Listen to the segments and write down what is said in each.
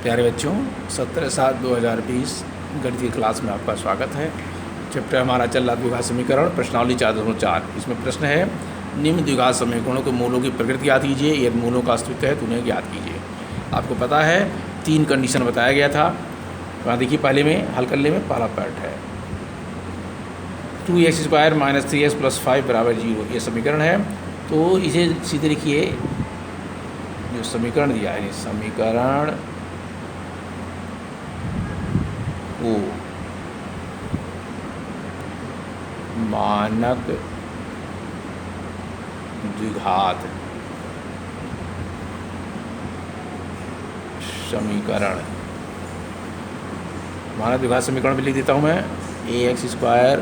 प्यारे बच्चों, 17/7/2020 गणित की क्लास में आपका स्वागत है। चैप्टर हमारा चल रहा द्विघात समीकरण प्रश्नावली 4.4। इसमें प्रश्न है, निम्न द्विघात समीकरणों के मूलों की प्रकृति ज्ञात कीजिए, यदि मूलों का अस्तित्व है तो उन्हें ज्ञात कीजिए। आपको पता है 3 कंडीशन बताया गया था। वहाँ देखिए पहले में हल करने में पहला पार्ट है 2x² - 3x + 5 = 0। ये समीकरण है। तो इसे सीधे लिखिए, जो समीकरण दिया है समीकरण को मानक द्विघात समीकरण, मानक द्विघात समीकरण भी लिख देता हूँ मैं। ax²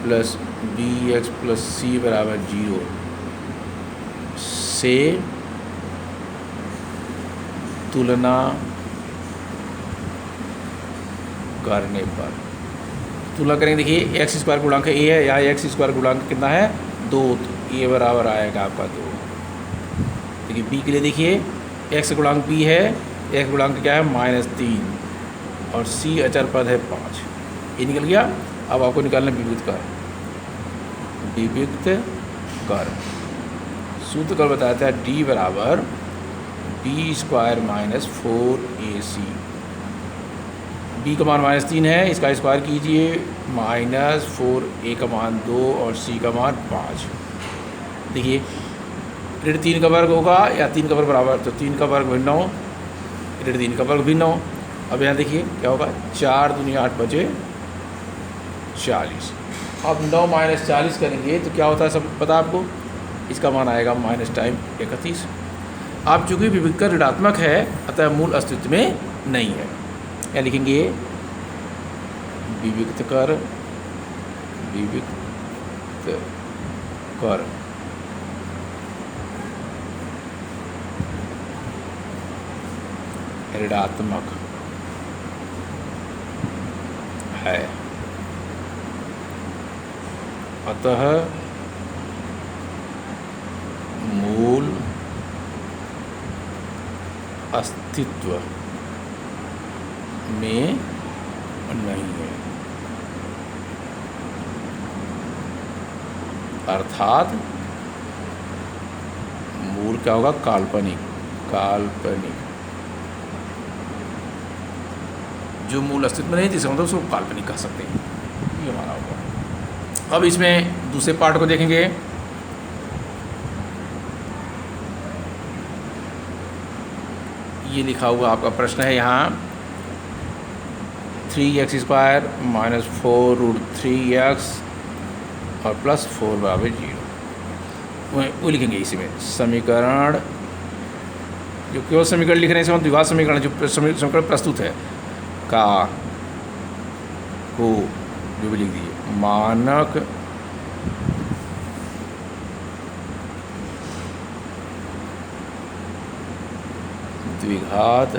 + bx + c = 0 से तुलना करने पर तुलना करेंगे। देखिए x² गुणांक a है, यहाँ x² गुणांक कितना है 2, तो a बराबर आएगा आपका 2। देखिए b के लिए देखिए x गुणांक b है, x गुणांक क्या है -3 और c अचर पद है 5। ये निकल गया। अब आपको निकालना विविक्त कर। विविक्त कर सूत्र कर बताता है d बराबर b² - 4ac। b का मान -3 है, इसका स्क्वायर कीजिए, -4a का मान 2 और c का मान 5। देखिए ऋण 3 का वर्ग होगा या 3 का वर्ग बराबर, तो 3 का वर्ग भिन्न हो, ऋण 3 का वर्ग भिन्न हो। अब यहाँ देखिए क्या होगा, 4 दूनी 8 बचे 40। अब 9 - 40 करेंगे तो क्या होता है सब पता आपको, इसका मान आएगा -31। अब चूँकि विविक्त कर ऋणात्मक है अतः मूल अस्तित्व में नहीं है। क्या लिखेंगे, विविक्त कर ऋणात्मक है अतः मूल अस्तित्व में नहीं है, अर्थात मूल क्या होगा, काल्पनिक। जो मूल अस्तित्व में नहीं जिसका मतलब उसको काल्पनिक कह सकते हैं, ये हमारा होगा। अब इसमें दूसरे पार्ट को देखेंगे। ये लिखा हुआ आपका प्रश्न है यहाँ 3x² - 4√3x और +4 = 0। वो लिखेंगे इसी में समीकरण, जो केवल समीकरण लिख रहे हैं, इसमें द्विघात समीकरण जो समीकरण प्रस्तुत है का को जो भी लिख दीजिए, मानक द्विघात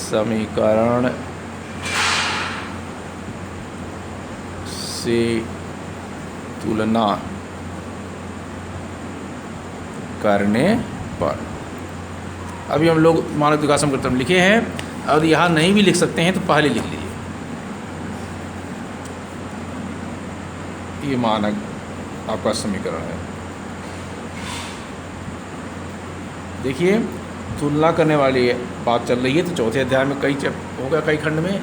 समीकरण से तुलना करने पर। अभी हम लोग मानक द्विघात समीकरण लिखे हैं, और यहाँ नहीं भी लिख सकते हैं तो पहले लिख लीजिए। ये मानक आपका समीकरण है। देखिए तुलना करने वाली बात चल रही है, तो चौथे अध्याय में कई खंड में,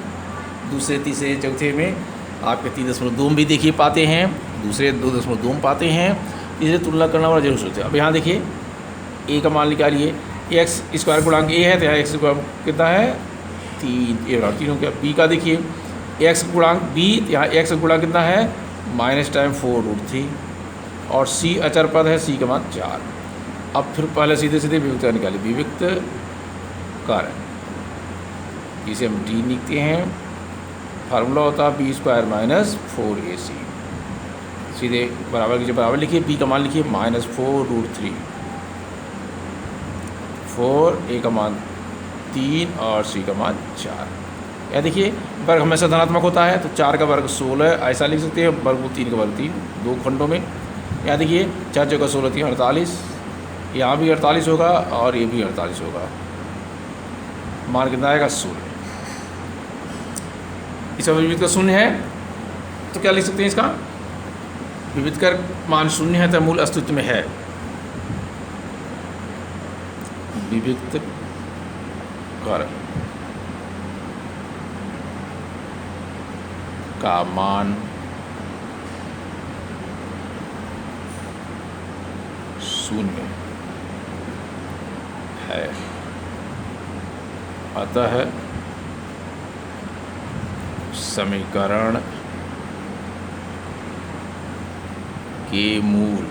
दूसरे तीसरे चौथे में आपके 3.2 भी देखिए पाते हैं, दूसरे 2.2 पाते हैं। इसे तुलना करना वाला जरूर सोचते हैं। अब यहाँ देखिए a का मान निकालिए, x² गुणांक a है तो यहाँ x कितना है 3, ये 3 हो गया। b का देखिए x गुणांक b, यहाँ x गुणांक कितना है -4√3 और c अचर पद है, c का मान 4। अब फिर पहले सीधे विविक्त कर निकालिए। विविक्त कर, इसे हम d लिखते हैं, फार्मूला होता है b² - 4ac। सीधे बराबर कीजिए, बराबर लिखिए, b का मान लिखिए -4√3, 4, a का मान 3 और c का मान 4। या देखिए वर्ग हमेशा धनात्मक होता है, तो 4 का वर्ग 16 ऐसा लिख सकते हैं, वर्ग 3 का वर्ग 3, 2 खंडों में। यहाँ देखिए 4 × 16 = 48, यहाँ भी 48 होगा और ये भी 48 होगा। मान कितना आएगा? 0। इसका विविध का 0 है तो क्या लिख सकते हैं? इसका विविध का मान 0 है तो मूल अस्तित्व में है। विविध कर का मान 0 है, अतः समीकरण के मूल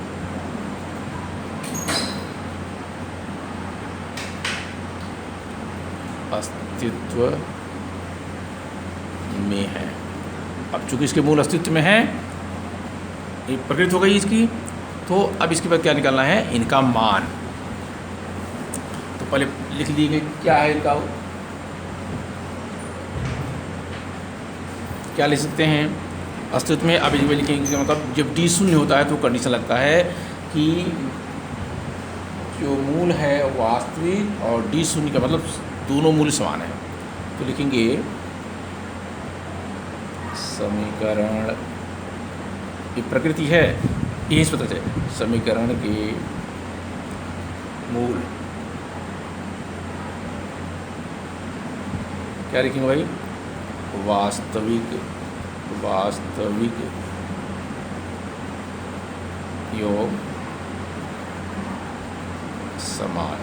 अस्तित्व में है। अब चूंकि इसके मूल अस्तित्व में है, ये प्रकृति हो गई इसकी, तो अब इसके बाद क्या निकालना है? इनका मान। तो पहले लिख लीजिए क्या है इनका, क्या लिख सकते हैं अस्तित्व में। अब इसमें लिखेंगे मतलब जब डी 0 होता है तो कंडीशन लगता है कि जो मूल है वास्तविक और डी 0 का मतलब दोनों मूल समान है। तो लिखेंगे समीकरण, ये प्रकृति है, यही से पता चले, समीकरण के मूल क्या लिखेंगे भाई? वास्तविक योग समान।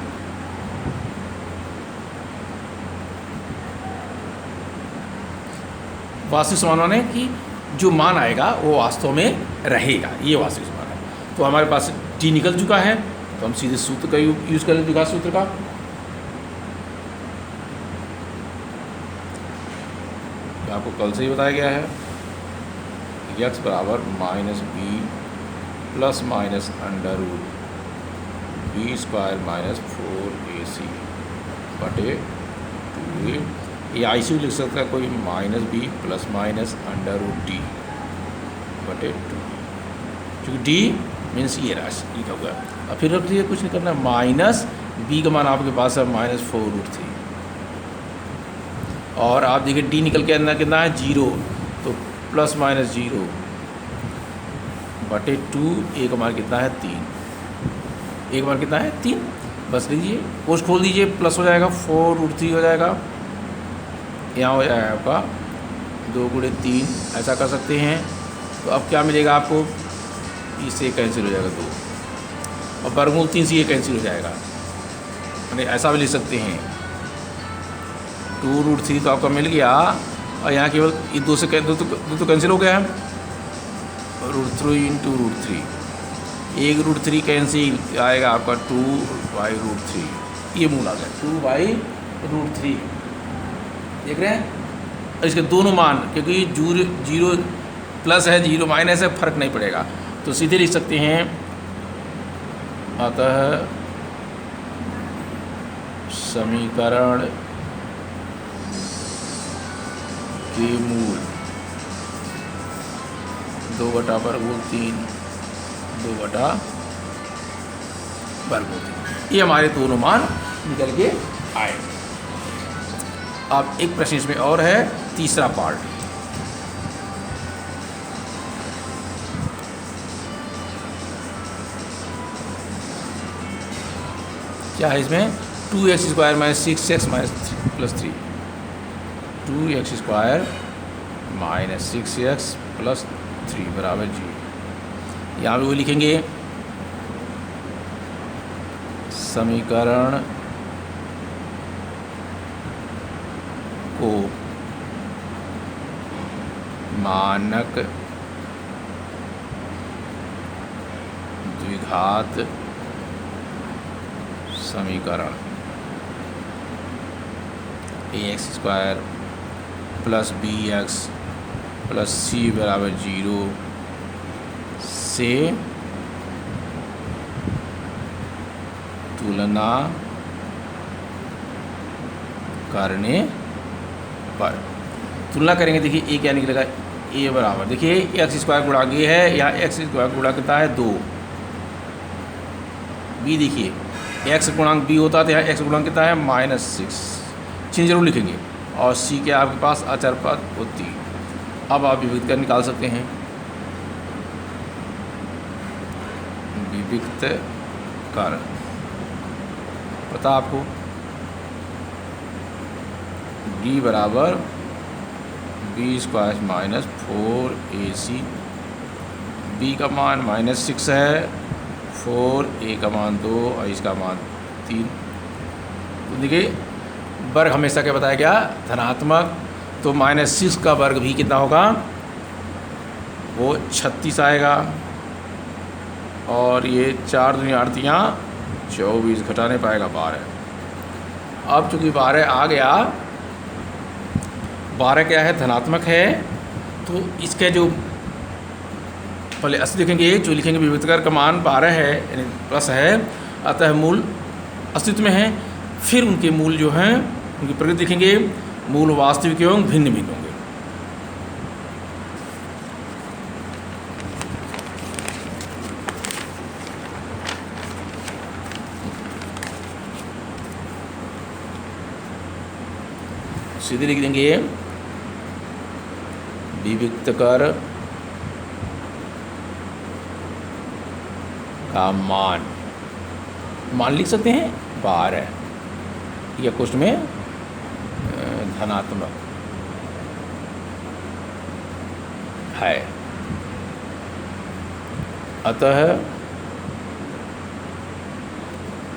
वास्तविक समान माने कि जो मान आएगा वो वास्तव में रहेगा, ये वास्तविक समान है। तो हमारे पास टी निकल चुका है, तो हम सीधे सूत्र का यूज करें, द्विघात सूत्र का। आपको कल से ही बताया गया है, x बराबर -b plus minus under root b² minus 4ac बटे 2a। ये IC लिख सकता है कोई -b plus minus under root d बटे 2, क्योंकि d मीन्स ये राशि लिखा हुआ है। अब फिर रख दिए, कुछ नहीं करना, माइनस b का मान आपके पास है -4√3, और आप देखिए d निकल के अंदर कितना है? 0, तो प्लस माइनस 0 बटे 2, a का मान कितना है? 3। a का मान कितना है? 3। बस लीजिए, कोष्ठ खोल दीजिए, प्लस हो जाएगा 4√3 हो जाएगा, यहाँ हो जाएगा आपका 2 × 3, ऐसा कर सकते हैं। तो अब क्या मिलेगा आपको? इससे कैंसिल हो जाएगा 2, और वर्गमूल 3 से ये कैंसिल हो जाएगा, यानी ऐसा भी लिख सकते हैं 2√3 तो आपका मिल गया, और यहाँ केवल ये 2 से दो तो कैंसिल हो गया है, √3 × √3, 1√3 कैंसिल आएगा आपका 2/√3, ये मूल आ गया 2/√3। देख रहे हैं? और इसके दोनों मान, क्योंकि 0 प्लस है 0 माइनस है, फर्क नहीं पड़ेगा, तो सीधे लिख सकते हैं अतः समीकरण के मूल 2/√3 2/√3, ये हमारे दोनों मान निकल के आए। अब एक प्रश्न इसमें और है, तीसरा पार्ट। क्या है इसमें? 2x² - 6x - +3, 2x² - 6x + 3 बराबर 0। यहाँ भी वो लिखेंगे समीकरण को मानक द्विघात समीकरण ax² + bx + c बराबर 0 से तुलना करने पर, तुलना करेंगे, देखिए ए क्या निकलेगा? ए बराबर, देखिए x² गुणा ये है, या x² गुणा कितना है? 2। बी देखिए एक्स गुणांक बी होता है तो यहाँ एक्स गुणांक कितना है -6, चिन्ह जरूर लिखेंगे। और सी के आपके पास अचर पद होती। अब आप विविक्त कर निकाल सकते हैं। विविक्त कर पता आपको d बराबर b² -4ac, b का मान -6 है, 4a का मान 2 और इसका मान 3। तो देखिए वर्ग हमेशा क्या बताया गया, धनात्मक। तो -6 का वर्ग भी कितना होगा, वो 36 आएगा। और ये 4 दूनी 8 24, घटाने पाएगा 12। अब चूँकि 12 आ गया, 12 क्या है, धनात्मक है। तो इसके जो पहले अस्सी लिखेंगे, जो लिखेंगे विविधकर का मान 12 है यानी प्लस है, अतः मूल अस्तित्व में है। फिर उनके मूल जो हैं उनकी प्रकृति लिखेंगे, मूल वास्तविक एवं भिन्न भिन्न होंगे। सीधे लिख देंगे विविक्त कर का मान लिख सकते हैं 12 या कुछ में धनात्मक है, अतः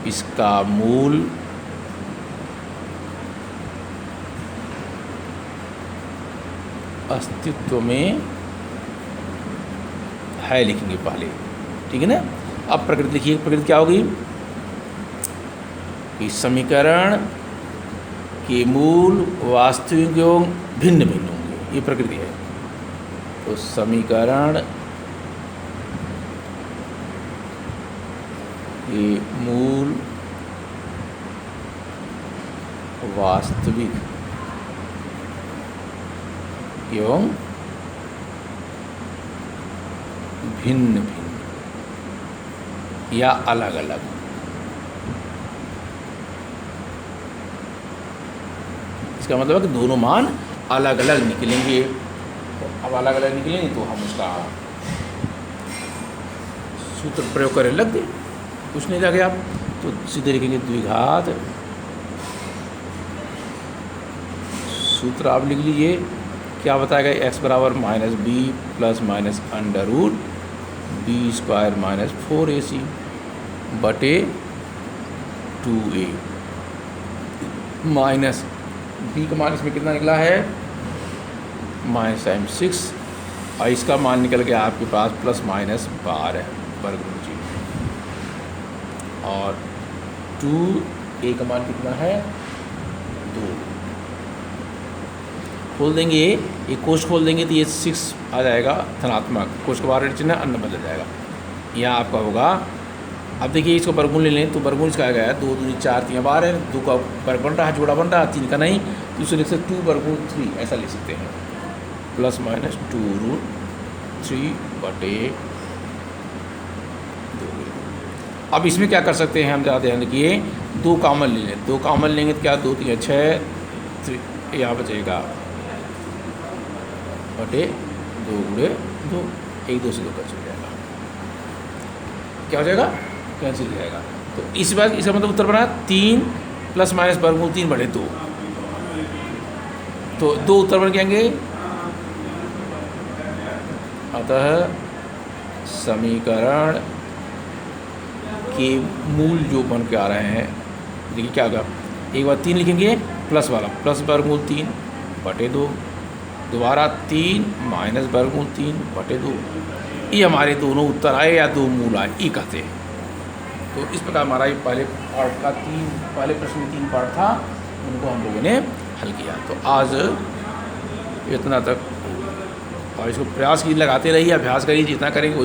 इसका मूल अस्तित्व में है, लिखेंगे पहले, ठीक है ना। अब प्रकृति लिखिए, प्रकृति क्या होगी कि समीकरण के मूल वास्तविक एवं भिन्न भिन्न होंगे, ये प्रकृति है। तो समीकरण के मूल वास्तविक एवं भिन्न भिन्न या अलग अलग। इसका मतलब है कि दोनों मान अलग अलग निकलेंगे। तो अब अलग अलग निकलेंगे तो हम उसका सूत्र प्रयोग करें, लग दे, कुछ नहीं लगे आप तो सीधे लिखेंगे द्विघात। सूत्र आप लिख लीजिए, क्या बताएगा, x बराबर -b plus minus under root b² -4ac बटे 2a माइनस b का मान इसमें कितना निकला है -6 और इसका मान निकल गया आपके पास ±12 वर्गमूल जी। और 2a का मान कितना है 2। खोल देंगे ये कोष्ठ खोल देंगे तो ये 6 आ जाएगा धनात्मक, कोष्ठ का बाहर चिन्ह अन्य बदल जाएगा, यह आपका होगा। अब देखिए इसको वर्गमूल ले लें तो वर्गमूल इसका आ गया 2 दूनी 4 3 12, 2 का वर्ग बन रहा है, जोड़ा बन रहा है, 3 का नहीं, तो इसको लिख सकते 2 वर्गमूल 3 ऐसा लिख सकते हैं, ±2√3 बटे 2। अब इसमें क्या कर सकते हैं हम, ज़्यादा ध्यान रखिए, 2 कॉमन ले लें, 2 कॉमन लेंगे तो क्या 2 3 6 यहाँ बचेगा बटे 2 गुणे 2, 1 2 से 2 कैंसिल हो जाएगा, क्या हो जाएगा कैंसिल हो जाएगा। तो इस बार इसका मतलब उत्तर बना 3 ± वर्गमूल 3 बटे 2, तो 2 उत्तर बन जाएंगे। अतः समीकरण के मूल जो बन के आ रहे हैं, देखिए क्या होगा, एक बार 3 लिखेंगे प्लस वाला प्लस वर्गमूल 3 बटे 2, दोबारा 3 माइनस वर्गमूल 3 बटे 2, ये हमारे दोनों उत्तर आए या 2 मूल आए, ये कहते हैं। तो इस प्रकार हमारा ये पहले पार्ट का पहले प्रश्न में 3 पार्ट था, उनको हम लोगों ने हल किया। तो आज इतना तक, और इसको प्रयास की लगाते रहिए, अभ्यास करिए, जितना करेंगे वही